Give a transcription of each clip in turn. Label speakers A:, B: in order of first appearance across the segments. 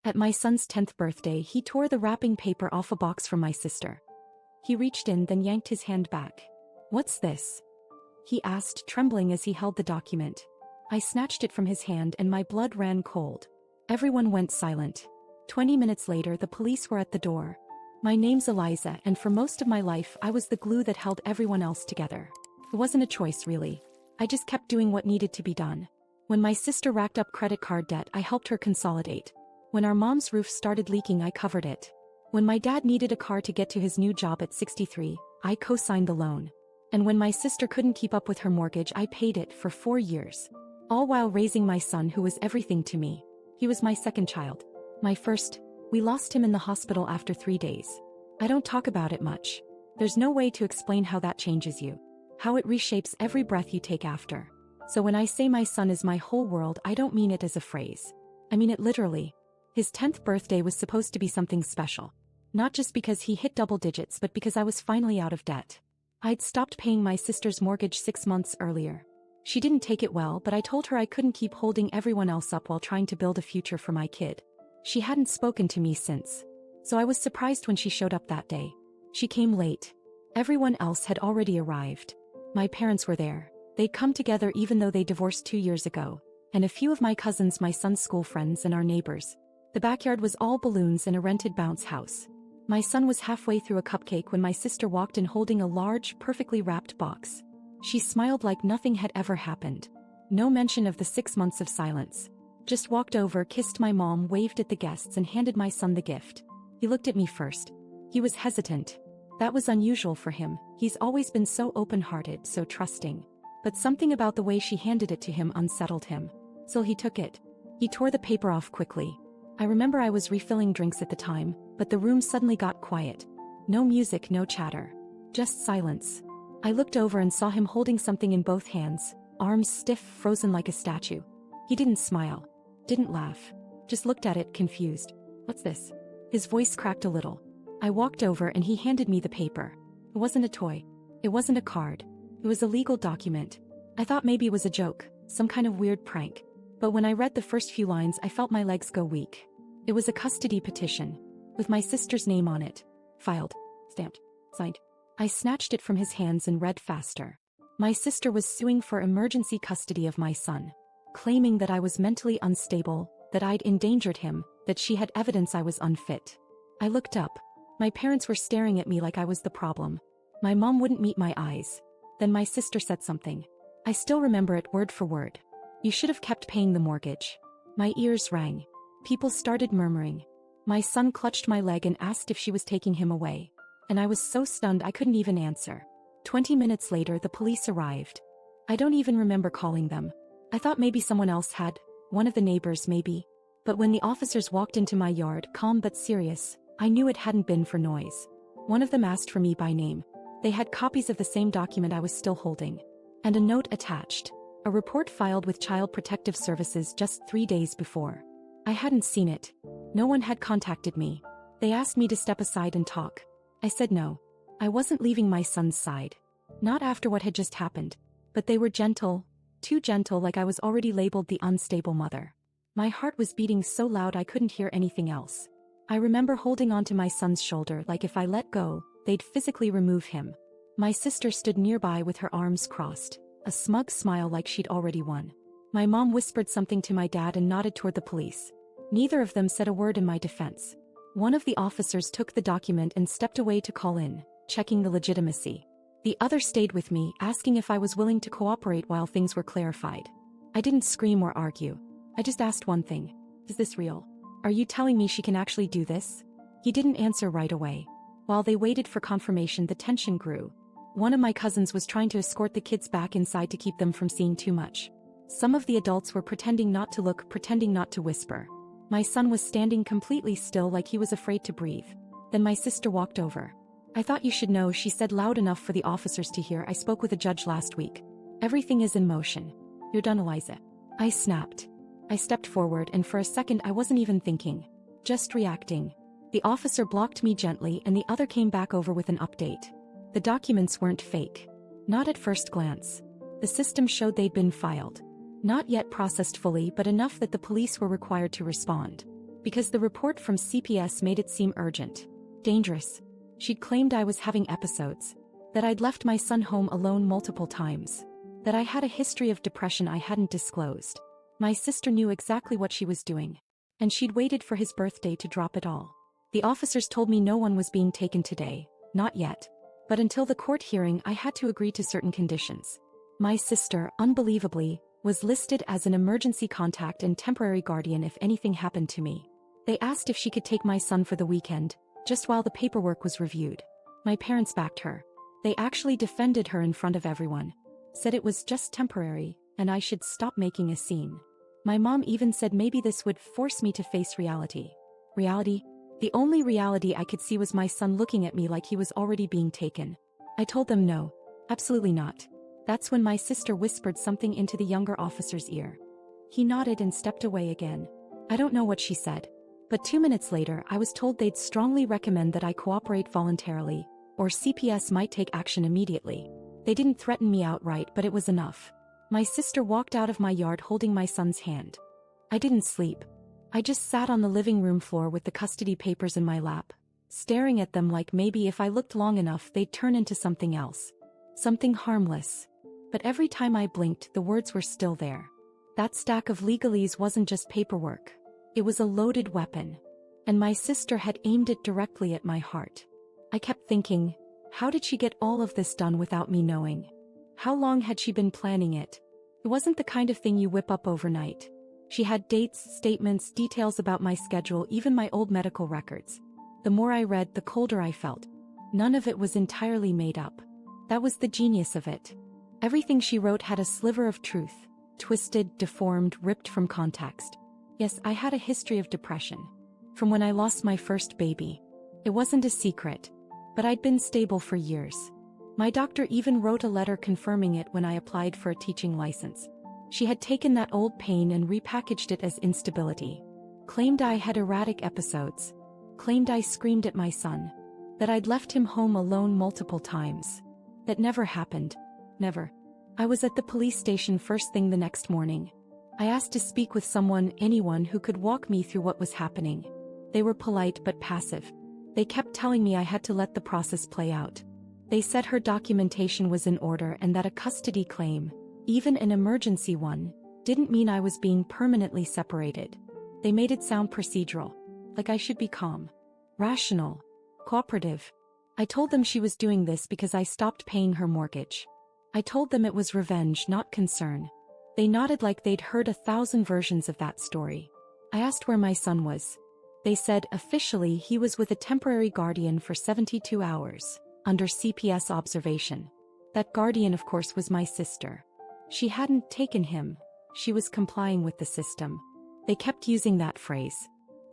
A: At my son's 10th birthday, he tore the wrapping paper off a box from my sister. He reached in, then yanked his hand back. "What's this?" he asked, trembling as he held the document. I snatched it from his hand and my blood ran cold. Everyone went silent. 20 minutes later, the police were at the door. My name's Eliza, and for most of my life I was the glue that held everyone else together. It wasn't a choice, really. I just kept doing what needed to be done. When my sister racked up credit card debt, I helped her consolidate. When our mom's roof started leaking, I covered it. When my dad needed a car to get to his new job at 63, I co-signed the loan. And when my sister couldn't keep up with her mortgage, I paid it for 4 years. All while raising my son, who was everything to me. He was my second child. My first. We lost him in the hospital after 3 days. I don't talk about it much. There's no way to explain how that changes you. How it reshapes every breath you take after. So when I say my son is my whole world, I don't mean it as a phrase. I mean it literally. His 10th birthday was supposed to be something special. Not just because he hit double digits, but because I was finally out of debt. I'd stopped paying my sister's mortgage 6 months earlier. She didn't take it well, but I told her I couldn't keep holding everyone else up while trying to build a future for my kid. She hadn't spoken to me since. So I was surprised when she showed up that day. She came late. Everyone else had already arrived. My parents were there. They'd come together even though they divorced 2 years ago. And a few of my cousins, my son's school friends, and our neighbors. The backyard was all balloons and a rented bounce house. My son was halfway through a cupcake when my sister walked in holding a large, perfectly wrapped box. She smiled like nothing had ever happened. No mention of the 6 months of silence. Just walked over, kissed my mom, waved at the guests, and handed my son the gift. He looked at me first. He was hesitant. That was unusual for him. He's always been so open-hearted, so trusting. But something about the way she handed it to him unsettled him. So he took it. He tore the paper off quickly. I remember I was refilling drinks at the time, but the room suddenly got quiet. No music, no chatter. Just silence. I looked over and saw him holding something in both hands, arms stiff, frozen like a statue. He didn't smile. Didn't laugh. Just looked at it, confused. "What's this?" His voice cracked a little. I walked over and he handed me the paper. It wasn't a toy. It wasn't a card. It was a legal document. I thought maybe it was a joke, some kind of weird prank. But when I read the first few lines, I felt my legs go weak. It was a custody petition. With my sister's name on it. Filed. Stamped. Signed. I snatched it from his hands and read faster. My sister was suing for emergency custody of my son. Claiming that I was mentally unstable, that I'd endangered him, that she had evidence I was unfit. I looked up. My parents were staring at me like I was the problem. My mom wouldn't meet my eyes. Then my sister said something. I still remember it word for word. "You should have kept paying the mortgage." My ears rang. People started murmuring. My son clutched my leg and asked if she was taking him away. And I was so stunned I couldn't even answer. 20 minutes later, the police arrived. I don't even remember calling them. I thought maybe someone else had, one of the neighbors maybe. But when the officers walked into my yard, calm but serious, I knew it hadn't been for noise. One of them asked for me by name. They had copies of the same document I was still holding. And a note attached. A report filed with Child Protective Services just 3 days before. I hadn't seen it. No one had contacted me. They asked me to step aside and talk. I said no. I wasn't leaving my son's side. Not after what had just happened. But they were gentle. Too gentle, like I was already labeled the unstable mother. My heart was beating so loud I couldn't hear anything else. I remember holding onto my son's shoulder like if I let go, they'd physically remove him. My sister stood nearby with her arms crossed, a smug smile like she'd already won. My mom whispered something to my dad and nodded toward the police. Neither of them said a word in my defense. One of the officers took the document and stepped away to call in, checking the legitimacy. The other stayed with me, asking if I was willing to cooperate while things were clarified. I didn't scream or argue. I just asked one thing. Is this real? Are you telling me she can actually do this? He didn't answer right away. While they waited for confirmation, the tension grew. One of my cousins was trying to escort the kids back inside to keep them from seeing too much. Some of the adults were pretending not to look, pretending not to whisper. My son was standing completely still like he was afraid to breathe. Then my sister walked over. "I thought you should know," she said loud enough for the officers to hear. "I spoke with a judge last week. Everything is in motion. You're done, Eliza." I snapped. I stepped forward and for a second I wasn't even thinking. Just reacting. The officer blocked me gently and the other came back over with an update. The documents weren't fake. Not at first glance. The system showed they'd been filed. Not yet processed fully, but enough that the police were required to respond. because the report from CPS made it seem urgent. Dangerous. She'd claimed I was having episodes, that I'd left my son home alone multiple times, that I had a history of depression I hadn't disclosed. My sister knew exactly what she was doing, and she'd waited for his birthday to drop it all. The officers told me no one was being taken today, not yet. But until the court hearing, I had to agree to certain conditions. My sister, unbelievably, was listed as an emergency contact and temporary guardian if anything happened to me. They asked if she could take my son for the weekend, just while the paperwork was reviewed. My parents backed her. They actually defended her in front of everyone. Said it was just temporary, and I should stop making a scene. My mom even said maybe this would force me to face reality. Reality? The only reality I could see was my son looking at me like he was already being taken. I told them no, absolutely not. That's when my sister whispered something into the younger officer's ear. He nodded and stepped away again. I don't know what she said. But 2 minutes later, I was told they'd strongly recommend that I cooperate voluntarily, or CPS might take action immediately. They didn't threaten me outright, but it was enough. My sister walked out of my yard holding my son's hand. I didn't sleep. I just sat on the living room floor with the custody papers in my lap, staring at them like maybe if I looked long enough they'd turn into something else. Something harmless. But every time I blinked, the words were still there. That stack of legalese wasn't just paperwork. It was a loaded weapon. And my sister had aimed it directly at my heart. I kept thinking, how did she get all of this done without me knowing? How long had she been planning it? It wasn't the kind of thing you whip up overnight. She had dates, statements, details about my schedule, even my old medical records. The more I read, the colder I felt. None of it was entirely made up. That was the genius of it. Everything she wrote had a sliver of truth, twisted, deformed, ripped from context. Yes, I had a history of depression. From when I lost my first baby. It wasn't a secret. But I'd been stable for years. My doctor even wrote a letter confirming it when I applied for a teaching license. She had taken that old pain and repackaged it as instability. Claimed I had erratic episodes. Claimed I screamed at my son. That I'd left him home alone multiple times. That never happened. Never. I was at the police station first thing the next morning. I asked to speak with someone, anyone who could walk me through what was happening. They were polite but passive. They kept telling me I had to let the process play out. They said her documentation was in order and that a custody claim, even an emergency one, didn't mean I was being permanently separated. They made it sound procedural, like I should be calm, rational, cooperative. I told them she was doing this because I stopped paying her mortgage. I told them it was revenge, not concern. They nodded like they'd heard 1,000 versions of that story. I asked where my son was. They said officially he was with a temporary guardian for 72 hours, under CPS observation. That guardian, of course, was my sister. She hadn't taken him. She was complying with the system. They kept using that phrase.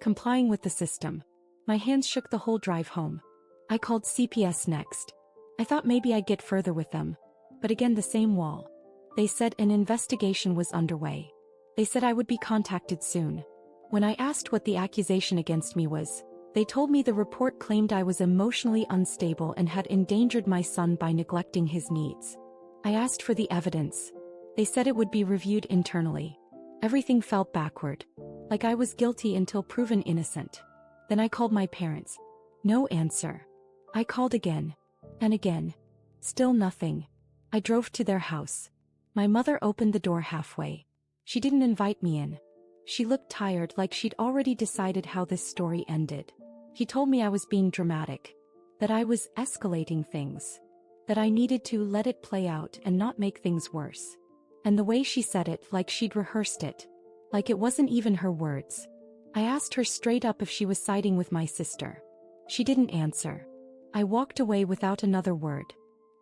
A: Complying with the system. My hands shook the whole drive home. I called CPS next. I thought maybe I'd get further with them. But again, the same wall. They said an investigation was underway. They said I would be contacted soon. When I asked what the accusation against me was, they told me the report claimed I was emotionally unstable and had endangered my son by neglecting his needs. I asked for the evidence. They said it would be reviewed internally. Everything felt backward, like I was guilty until proven innocent. Then I called my parents. No answer. I called again. And again. Still nothing. I drove to their house. My mother opened the door halfway. She didn't invite me in. She looked tired, like she'd already decided how this story ended. She told me I was being dramatic. That I was escalating things. That I needed to let it play out and not make things worse. And the way she said it, like she'd rehearsed it. Like it wasn't even her words. I asked her straight up if she was siding with my sister. She didn't answer. I walked away without another word.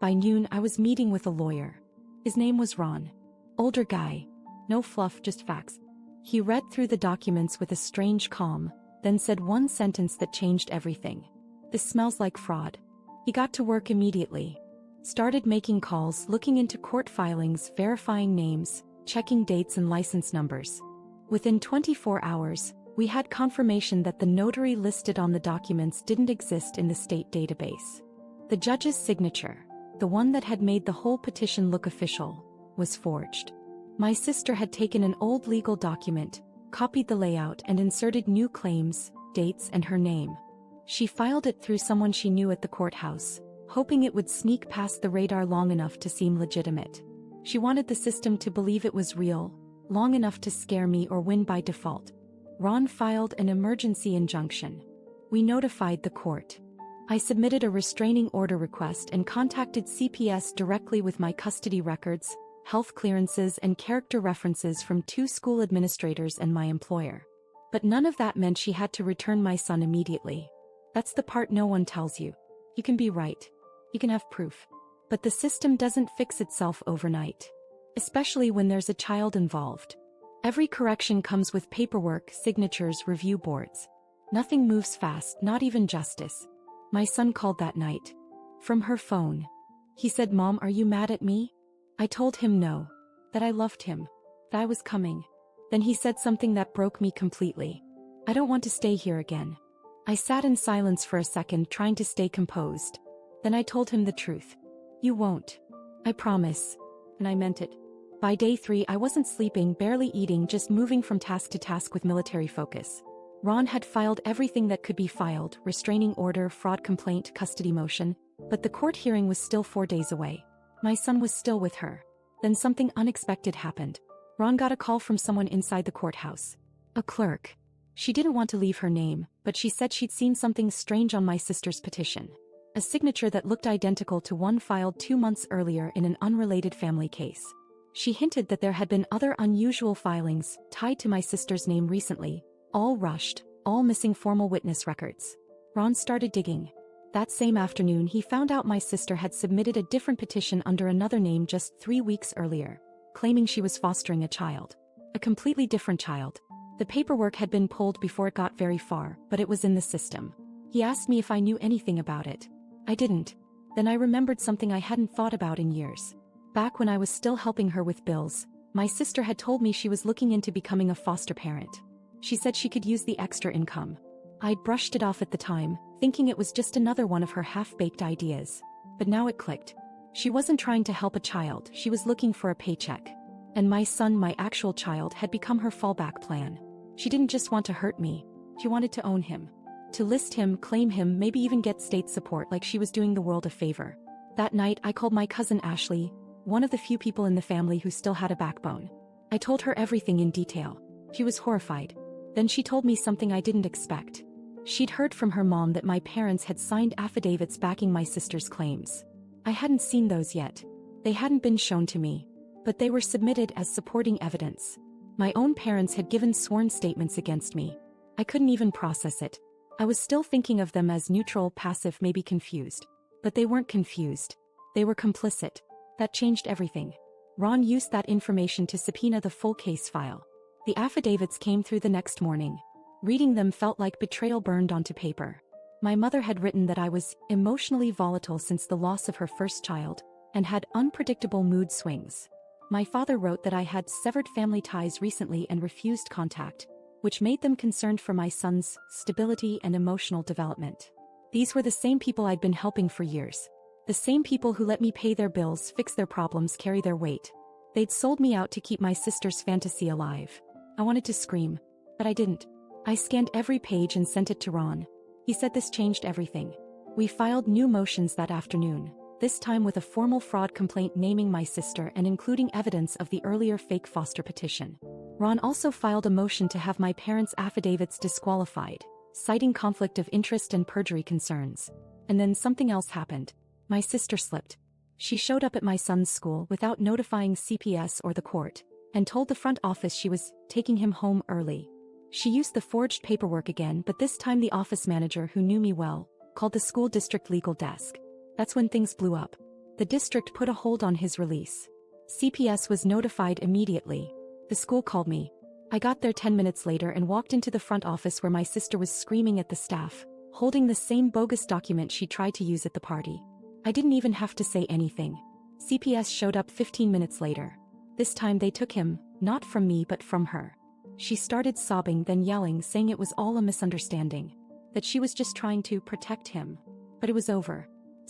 A: By noon, I was meeting with a lawyer. His name was Ron. Older guy. No fluff, just facts. He read through the documents with a strange calm, then said one sentence that changed everything. This smells like fraud. He got to work immediately. Started making calls, looking into court filings, verifying names, checking dates and license numbers. Within 24 hours, we had confirmation that the notary listed on the documents didn't exist in the state database. The judge's signature, the one that had made the whole petition look official, was forged. My sister had taken an old legal document, copied the layout and inserted new claims, dates and her name. She filed it through someone she knew at the courthouse, hoping it would sneak past the radar long enough to seem legitimate. She wanted the system to believe it was real, long enough to scare me or win by default. Ron filed an emergency injunction. We notified the court. I submitted a restraining order request and contacted CPS directly with my custody records, health clearances and character references from 2 school administrators and my employer. But none of that meant she had to return my son immediately. That's the part no one tells you. You can be right. You can have proof. But the system doesn't fix itself overnight. Especially when there's a child involved. Every correction comes with paperwork, signatures, review boards. Nothing moves fast, not even justice. My son called that night. From her phone. He said, "Mom, are you mad at me?" I told him no. That I loved him. That I was coming. Then he said something that broke me completely. "I don't want to stay here again." I sat in silence for a second, trying to stay composed. Then I told him the truth. "You won't. I promise." And I meant it. By day 3 I wasn't sleeping, barely eating, just moving from task to task with military focus. Ron had filed everything that could be filed, restraining order, fraud complaint, custody motion, but the court hearing was still 4 days away. My son was still with her. Then something unexpected happened. Ron got a call from someone inside the courthouse. A clerk. She didn't want to leave her name, but she said she'd seen something strange on my sister's petition. A signature that looked identical to one filed 2 months earlier in an unrelated family case. She hinted that there had been other unusual filings tied to my sister's name recently, all rushed, all missing formal witness records. Ron started digging. That same afternoon he found out my sister had submitted a different petition under another name just 3 weeks earlier, claiming she was fostering a child. A completely different child. The paperwork had been pulled before it got very far, but it was in the system. He asked me if I knew anything about it. I didn't. Then I remembered something I hadn't thought about in years. Back when I was still helping her with bills, my sister had told me she was looking into becoming a foster parent. She said she could use the extra income. I'd brushed it off at the time, thinking it was just another one of her half-baked ideas. But now it clicked. She wasn't trying to help a child, she was looking for a paycheck. And my son, my actual child, had become her fallback plan. She didn't just want to hurt me. She wanted to own him. To list him, claim him, maybe even get state support, like she was doing the world a favor. That night I called my cousin Ashley, one of the few people in the family who still had a backbone. I told her everything in detail. She was horrified. Then she told me something I didn't expect. She'd heard from her mom that my parents had signed affidavits backing my sister's claims. I hadn't seen those yet. They hadn't been shown to me. But they were submitted as supporting evidence. My own parents had given sworn statements against me. I couldn't even process it. I was still thinking of them as neutral, passive, maybe confused. But they weren't confused. They were complicit. That changed everything. Ron used that information to subpoena the full case file. The affidavits came through the next morning. Reading them felt like betrayal burned onto paper. My mother had written that I was emotionally volatile since the loss of her first child, and had unpredictable mood swings. My father wrote that I had severed family ties recently and refused contact, which made them concerned for my son's stability and emotional development. These were the same people I'd been helping for years. The same people who let me pay their bills, fix their problems, carry their weight. They'd sold me out to keep my sister's fantasy alive. I wanted to scream, but I didn't. I scanned every page and sent it to Ron. He said this changed everything. We filed new motions that afternoon, this time with a formal fraud complaint naming my sister and including evidence of the earlier fake foster petition. Ron also filed a motion to have my parents' affidavits disqualified, citing conflict of interest and perjury concerns. And then something else happened. My sister slipped. She showed up at my son's school without notifying CPS or the court, and told the front office she was taking him home early. She used the forged paperwork again, but this time the office manager, who knew me well, called the school district legal desk. That's when things blew up. The district put a hold on his release. CPS was notified immediately. The school called me. I got there 10 minutes later and walked into the front office where my sister was screaming at the staff, holding the same bogus document she tried to use at the party. I didn't even have to say anything. CPS showed up 15 minutes later. This time they took him, not from me but from her. She started sobbing, then yelling, saying it was all a misunderstanding. That she was just trying to protect him. But it was over.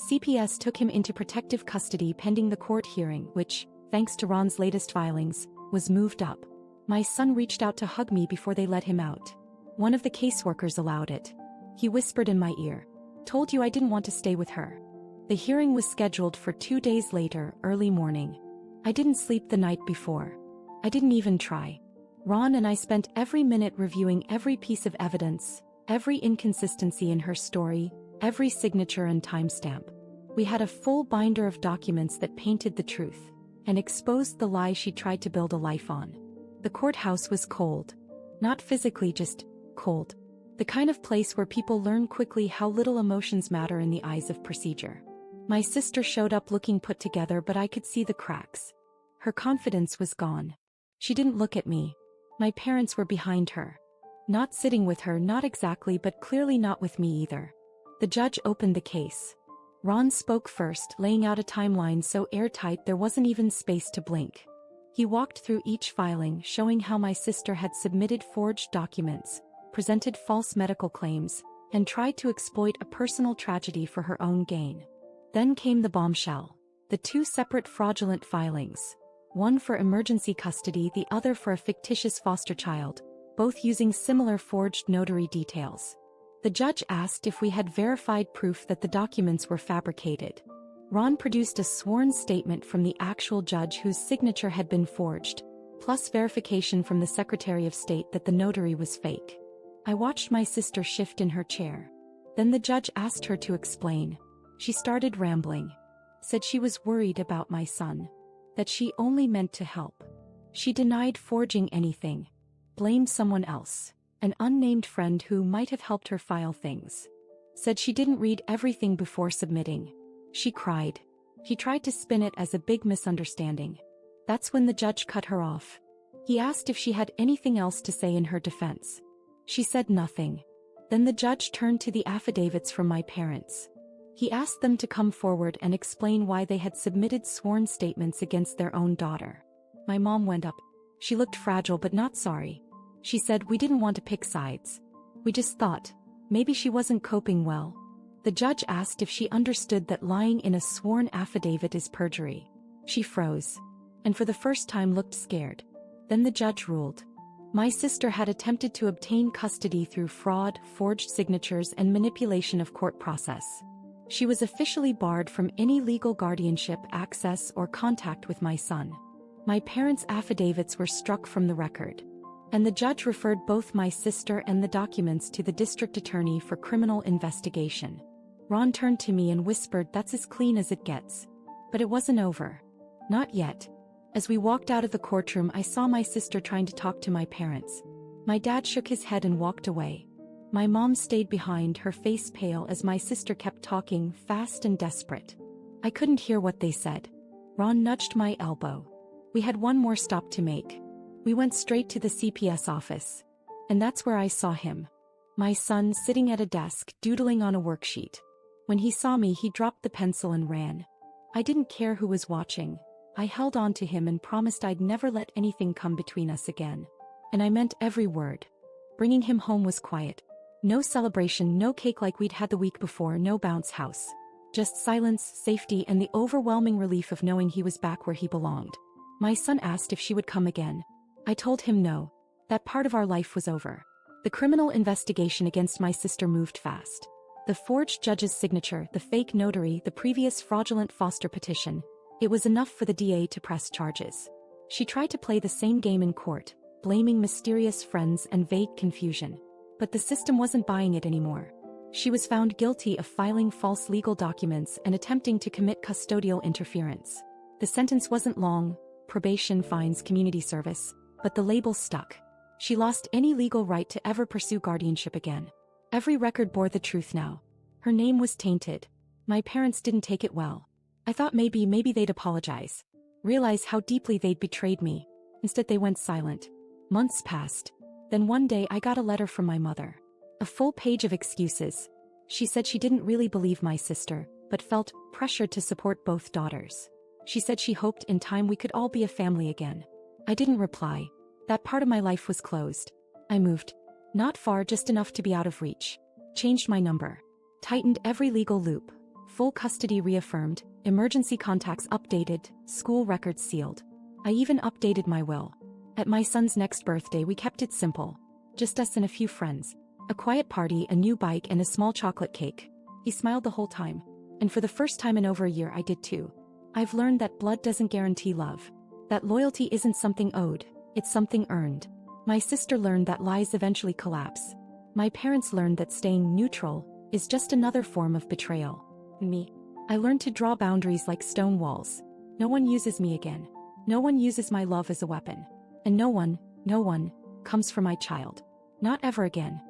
A: CPS took him into protective custody pending the court hearing, which, thanks to Ron's latest filings, was moved up. My son reached out to hug me before they let him out. One of the caseworkers allowed it. He whispered in my ear, "Told you I didn't want to stay with her." The hearing was scheduled for 2 days later, early morning. I didn't sleep the night before. I didn't even try. Ron and I spent every minute reviewing every piece of evidence, every inconsistency in her story, every signature and timestamp. We had a full binder of documents that painted the truth and exposed the lie she tried to build a life on. The courthouse was cold. Not physically, just cold. The kind of place where people learn quickly how little emotions matter in the eyes of procedure. My sister showed up looking put together, but I could see the cracks. Her confidence was gone. She didn't look at me. My parents were behind her. Not sitting with her, not exactly, but clearly not with me either. The judge opened the case. Ron spoke first, laying out a timeline so airtight there wasn't even space to blink. He walked through each filing, showing how my sister had submitted forged documents, presented false medical claims, and tried to exploit a personal tragedy for her own gain. Then came the bombshell. The 2 separate fraudulent filings. One for emergency custody, the other for a fictitious foster child, both using similar forged notary details. The judge asked if we had verified proof that the documents were fabricated. Ron produced a sworn statement from the actual judge whose signature had been forged, plus verification from the Secretary of State that the notary was fake. I watched my sister shift in her chair. Then the judge asked her to explain. She started rambling. Said she was worried about my son. That she only meant to help. She denied forging anything. Blamed someone else. An unnamed friend who might have helped her file things. Said she didn't read everything before submitting. She cried. He tried to spin it as a big misunderstanding. That's when the judge cut her off. He asked if she had anything else to say in her defense. She said nothing. Then the judge turned to the affidavits from my parents. He asked them to come forward and explain why they had submitted sworn statements against their own daughter. My mom went up. She looked fragile but not sorry. She said, "We didn't want to pick sides. We just thought, maybe she wasn't coping well." The judge asked if she understood that lying in a sworn affidavit is perjury. She froze. And for the first time looked scared. Then the judge ruled. My sister had attempted to obtain custody through fraud, forged signatures, and manipulation of court process. She was officially barred from any legal guardianship, access, or contact with my son. My parents' affidavits were struck from the record. And the judge referred both my sister and the documents to the district attorney for criminal investigation. Ron turned to me and whispered, "That's as clean as it gets." But it wasn't over. Not yet. As we walked out of the courtroom, I saw my sister trying to talk to my parents. My dad shook his head and walked away. My mom stayed behind, her face pale as my sister kept talking, fast and desperate. I couldn't hear what they said. Ron nudged my elbow. We had one more stop to make. We went straight to the CPS office. And that's where I saw him. My son sitting at a desk, doodling on a worksheet. When he saw me, he dropped the pencil and ran. I didn't care who was watching. I held on to him and promised I'd never let anything come between us again. And I meant every word. Bringing him home was quiet. No celebration, no cake like we'd had the week before, no bounce house. Just silence, safety, and the overwhelming relief of knowing he was back where he belonged. My son asked if she would come again. I told him no. That part of our life was over. The criminal investigation against my sister moved fast. The forged judge's signature, the fake notary, the previous fraudulent foster petition. It was enough for the DA to press charges. She tried to play the same game in court, blaming mysterious friends and vague confusion. But the system wasn't buying it anymore. She was found guilty of filing false legal documents and attempting to commit custodial interference. The sentence wasn't long, probation, fines, community service, but the label stuck. She lost any legal right to ever pursue guardianship again. Every record bore the truth now. Her name was tainted. My parents didn't take it well. I thought maybe they'd apologize. Realize how deeply they'd betrayed me. Instead they went silent. Months passed. Then one day I got a letter from my mother. A full page of excuses. She said she didn't really believe my sister, but felt pressured to support both daughters. She said she hoped in time we could all be a family again. I didn't reply. That part of my life was closed. I moved. Not far, just enough to be out of reach. Changed my number. Tightened every legal loop. Full custody reaffirmed, emergency contacts updated, school records sealed. I even updated my will. At my son's next birthday, we kept it simple. Just us and a few friends. A quiet party, a new bike, and a small chocolate cake. He smiled the whole time. And for the first time in over a year, I did too. I've learned that blood doesn't guarantee love. That loyalty isn't something owed, it's something earned. My sister learned that lies eventually collapse. My parents learned that staying neutral is just another form of betrayal. Me. I learned to draw boundaries like stone walls. No one uses me again. No one uses my love as a weapon. And no one comes for my child. Not ever again.